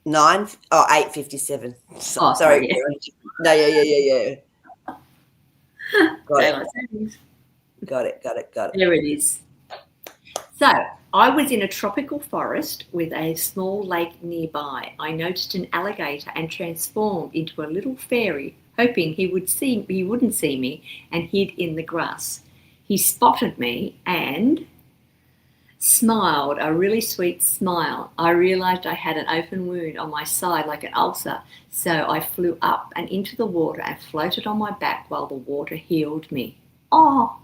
8:57. Oh, sorry. Yeah. No, yeah. Got it. Got it. There it is. So I was in a tropical forest with a small lake nearby. I noticed an alligator and transformed into a little fairy, hoping he wouldn't see me, and hid in the grass. He spotted me and smiled, a really sweet smile. I realized I had an open wound on my side like an ulcer, so I flew up and into the water and floated on my back while the water healed me. Oh,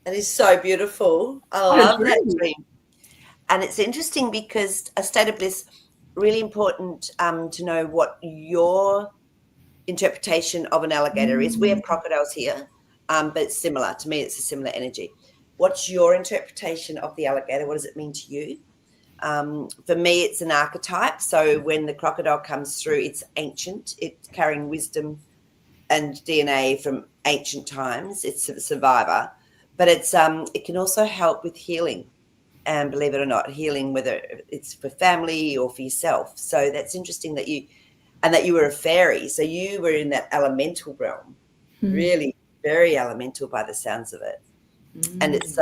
That is so beautiful. I love that dream. And it's interesting because a state of bliss, really important to know what your interpretation of an alligator is. We have crocodiles here, but it's similar. To me, it's a similar energy. What's your interpretation of the alligator? What does it mean to you? For me, it's an archetype. So when the crocodile comes through, it's ancient. It's carrying wisdom and DNA from ancient times. It's a survivor, but it can also help with healing. And believe it or not, healing, whether it's for family or for yourself. So that's interesting that you were a fairy. So you were in that elemental realm, really very elemental by the sounds of it. And it's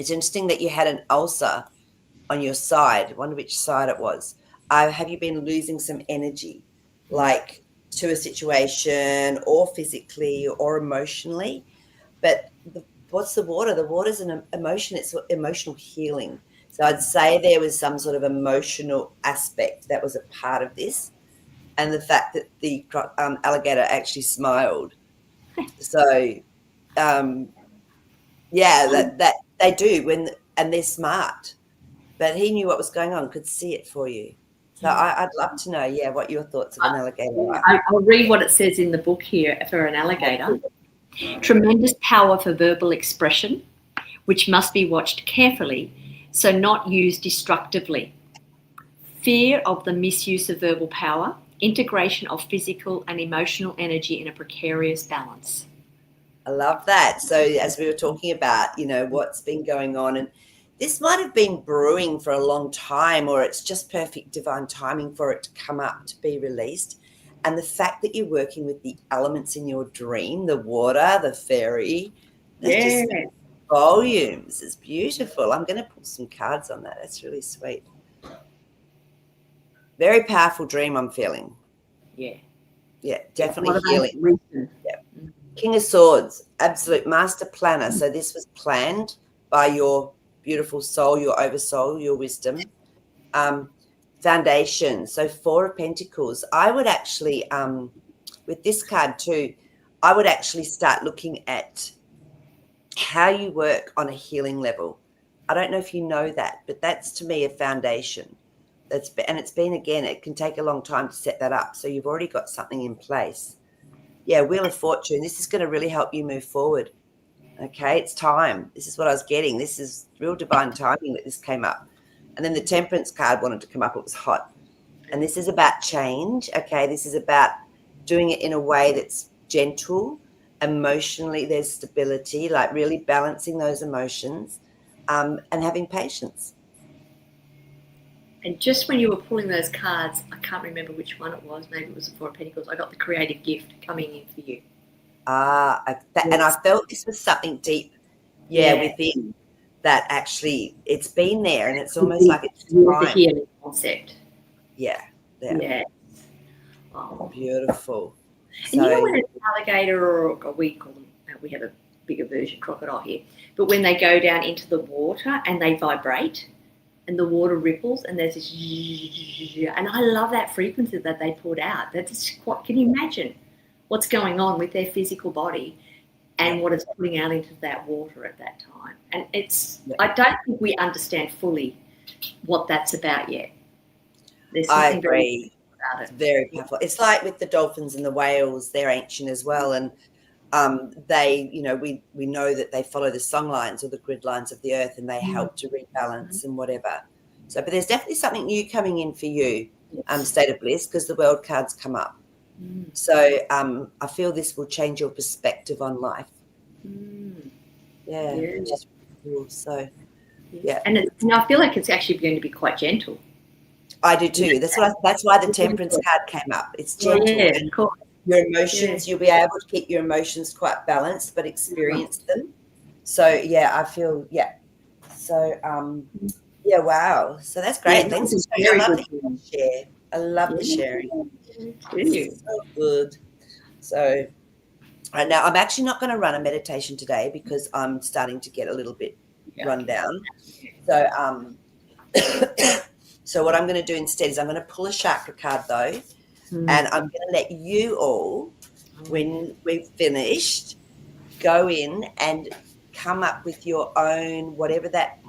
interesting that you had an ulcer on your side. I wonder which side it was. Have you been losing some energy, like to a situation or physically or emotionally? But what's the water? The water's an emotion. It's emotional healing. So I'd say there was some sort of emotional aspect that was a part of this, and the fact that the alligator actually smiled. So, that they do and they're smart. But he knew what was going on, could see it for you. So I'd love to know, what your thoughts of an alligator are. I'll read what it says in the book here for an alligator. Tremendous power for verbal expression, which must be watched carefully, so not used destructively. Fear of the misuse of verbal power, integration of physical and emotional energy in a precarious balance. I love that. So as we were talking about, what's been going on, and this might have been brewing for a long time, or it's just perfect divine timing for it to come up, to be released. And the fact that you're working with the elements in your dream, the water, the fairy, just volumes. It's beautiful. I'm going to pull some cards on that. That's really sweet. Very powerful dream I'm feeling. Yeah. Yeah, definitely healing. Yeah. King of Swords, absolute master planner. So this was planned by your beautiful soul, your oversoul, your wisdom. Foundation. So 4 of Pentacles. I would actually, with this card too, I would actually start looking at how you work on a healing level. I don't know if you know that, but that's to me a foundation. It's been, again, it can take a long time to set that up. So you've already got something in place. Yeah, Wheel of Fortune. This is going to really help you move forward. Okay, it's time. This is what I was getting. This is real divine timing that this came up. And then the Temperance card wanted to come up. It was hot. And this is about change. Okay, this is about doing it in a way that's gentle. Emotionally, there's stability, like really balancing those emotions, and having patience. And just when you were pulling those cards, I can't remember which one it was. Maybe it was the 4 of Pentacles. I got the creative gift coming in for you. And I felt this was something deep, within that actually it's been there, and it's almost like it's the healing concept. Yeah. Oh. Beautiful. And when an alligator, or we call them, we have a bigger version, crocodile here, but when they go down into the water and they vibrate and the water ripples and there's this, and I love that frequency that they put out. That's what, can you imagine what's going on with their physical body and what it's putting out into that water at that time? And I don't think we understand fully what that's about yet. I agree. It's very powerful. It's like with the dolphins and the whales, they're ancient as well. And they, we know that they follow the song lines or the grid lines of the earth, and they help to rebalance and whatever. So, but there's definitely something new coming in for you, State of Bliss, because the world cards come up. So I feel this will change your perspective on life. Yeah. Just cool. So, yeah. And I feel like it's actually going to be quite gentle. I do too. That's why the Temperance card came up. It's gentle. Yeah, of course. Your emotions, you'll be able to keep your emotions quite balanced, but experience them. So, I feel, So, yeah, wow. So that's great. Yeah, Thanks this is for sharing. very I love good. the share. I love the Yeah, sharing. thank you. So good. So, right now, I'm actually not going to run a meditation today because I'm starting to get a little bit Yeah, run okay. down. So, so what I'm going to do instead is I'm going to pull a chakra card though, and I'm going to let you all, when we've finished, go in and come up with your own, whatever that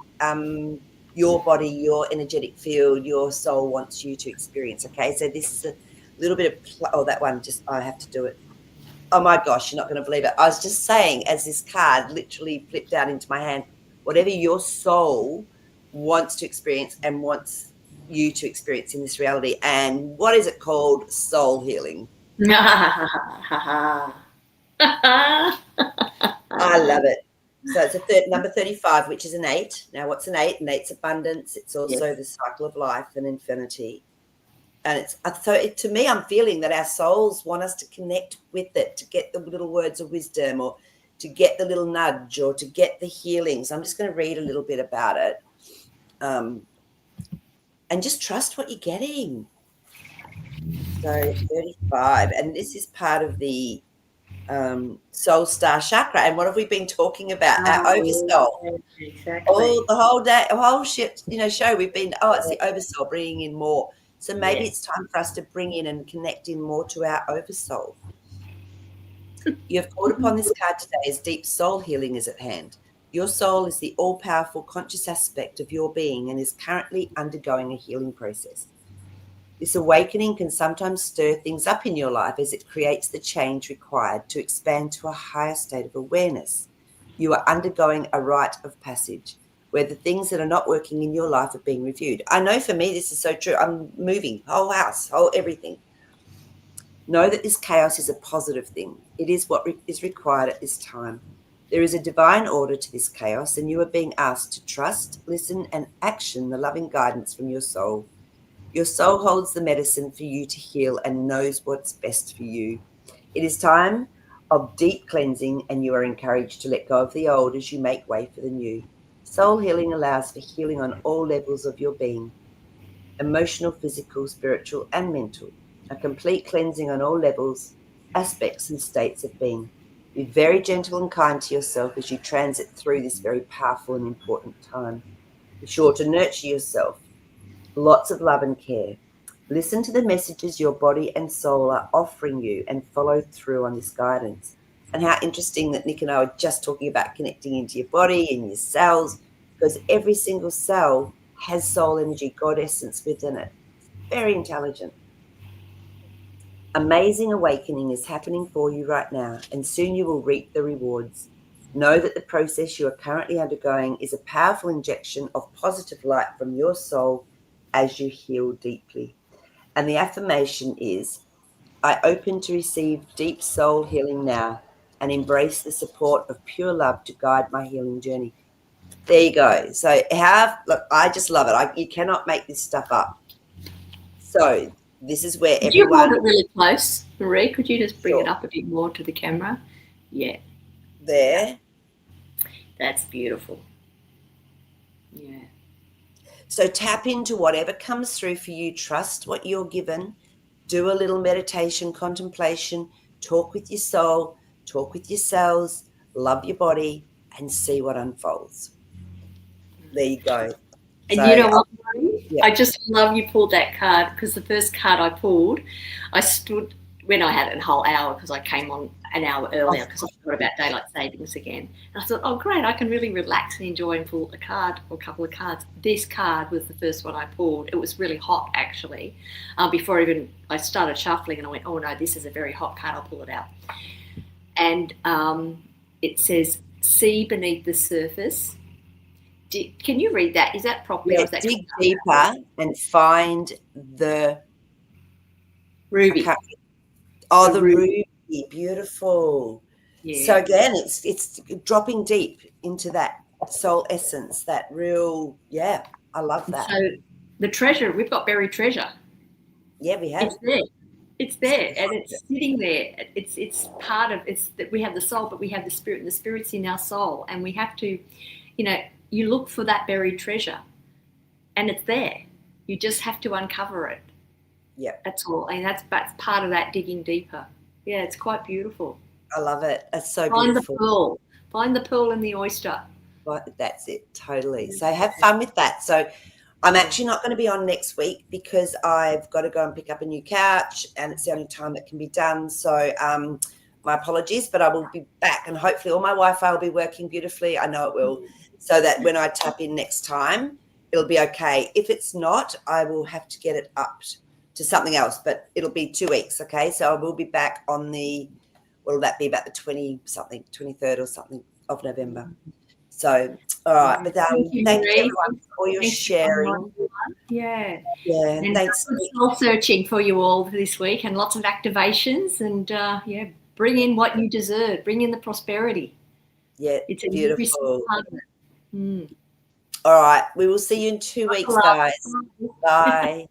your body, your energetic field, your soul wants you to experience. Okay, so this is a little bit of oh, that one, just I have to do it. Oh my gosh, you're not going to believe it. I was just saying, as this card literally flipped out into my hand, whatever your soul wants to experience and wants you to experience in this reality. And what is it called? Soul healing. I love it. So it's number 35, which is an 8. Now, what's an 8? An 8's abundance. It's also Yes. the cycle of life and infinity. And it's so to me, I'm feeling that our souls want us to connect with it, to get the little words of wisdom, or to get the little nudge, or to get the healing. So I'm just going to read a little bit about it, and just trust what you're getting. So 35, and this is part of the soul star chakra. And what have we been talking about? Our oversoul. Exactly. All the whole day, a whole shit, show we've been, it's the oversoul, bringing in more. So maybe it's time for us to bring in and connect in more to our oversoul. You have called upon this card today as deep soul healing is at hand. Your soul is the all-powerful conscious aspect of your being and is currently undergoing a healing process. This awakening can sometimes stir things up in your life as it creates the change required to expand to a higher state of awareness. You are undergoing a rite of passage where the things that are not working in your life are being reviewed. I know for me this is so true. I'm moving, whole house, whole everything. Know that this chaos is a positive thing. It is what is required at this time. There is a divine order to this chaos, and you are being asked to trust, listen, and action the loving guidance from your soul. Your soul holds the medicine for you to heal and knows what's best for you. It is time of deep cleansing, and you are encouraged to let go of the old as you make way for the new. Soul healing allows for healing on all levels of your being: emotional, physical, spiritual, and mental. A complete cleansing on all levels, aspects, and states of being. Be very gentle and kind to yourself as you transit through this very powerful and important time. Be sure to nurture yourself. Lots of love and care. Listen to the messages your body and soul are offering you and follow through on this guidance. And how interesting that Nick and I were just talking about connecting into your body and your cells, because every single cell has soul energy, God essence within it. It's very intelligent. Amazing awakening is happening for you right now, and soon you will reap the rewards. Know that the process you are currently undergoing is a powerful injection of positive light from your soul as you heal deeply. And the affirmation is, I open to receive deep soul healing now and embrace the support of pure love to guide my healing journey. There you go. So look, I just love it. You cannot make this stuff up. So this is where Could you hold everyone, it really close, Marie? Could you just bring it sure, up a bit more to the camera? Yeah, there. that's beautiful. Yeah. So tap into whatever comes through for you. Trust what you're given. Do a little meditation, contemplation, talk with your soul, talk with your cells, love your body, and see what unfolds. There you go. And So, you know what, Marie? yeah. I just love you pulled that card, because the first card I pulled, I stood when I had a whole hour because I came on an hour earlier because I thought about daylight savings again. And I thought, oh, great, I can really relax and enjoy and pull a card or a couple of cards. This card was the first one I pulled. It was really hot, actually. Before even I started shuffling, and I went, oh, no, this is a very hot card. I'll pull it out. And it says, see beneath the surface. Can you read that? Is that properly? Yeah, or is that dig deeper and find the ruby? The ruby. Beautiful. Yeah. So again, it's dropping deep into that soul essence, that real, yeah, I love that. So the treasure, we've got buried treasure. Yeah, we have. It's there. It's there, and it's sitting there. It's part of it's that we have the soul, but we have the spirit, and the spirit's in our soul, and we have to, you look for that buried treasure, and it's there. You just have to uncover it. Yeah, That's all. And that's part of that digging deeper. Yeah, it's quite beautiful. I love it. It's so Find beautiful. the pearl. Find the pearl in the oyster. But that's it, totally. So have fun with that. So I'm actually not going to be on next week because I've got to go and pick up a new couch, and it's the only time it can be done. So my apologies, but I will be back, and hopefully all my Wi-Fi will be working beautifully. I know it will, so that when I tap in next time, it'll be okay. If it's not, I will have to get it up to something else, but it'll be 2 weeks, okay? So I will be back on the, will that be about the 23rd or something of November. So, all right, but Thank you, thank Marie. everyone for all your Thanks for sharing. coming on. Yeah. Yeah, And thanks. soul searching for you all this week, and lots of activations, and yeah, bring in what you deserve. Bring in the prosperity. Yeah, It's a beautiful. part of it. All right, we will see you in 2 weeks, guys. Bye.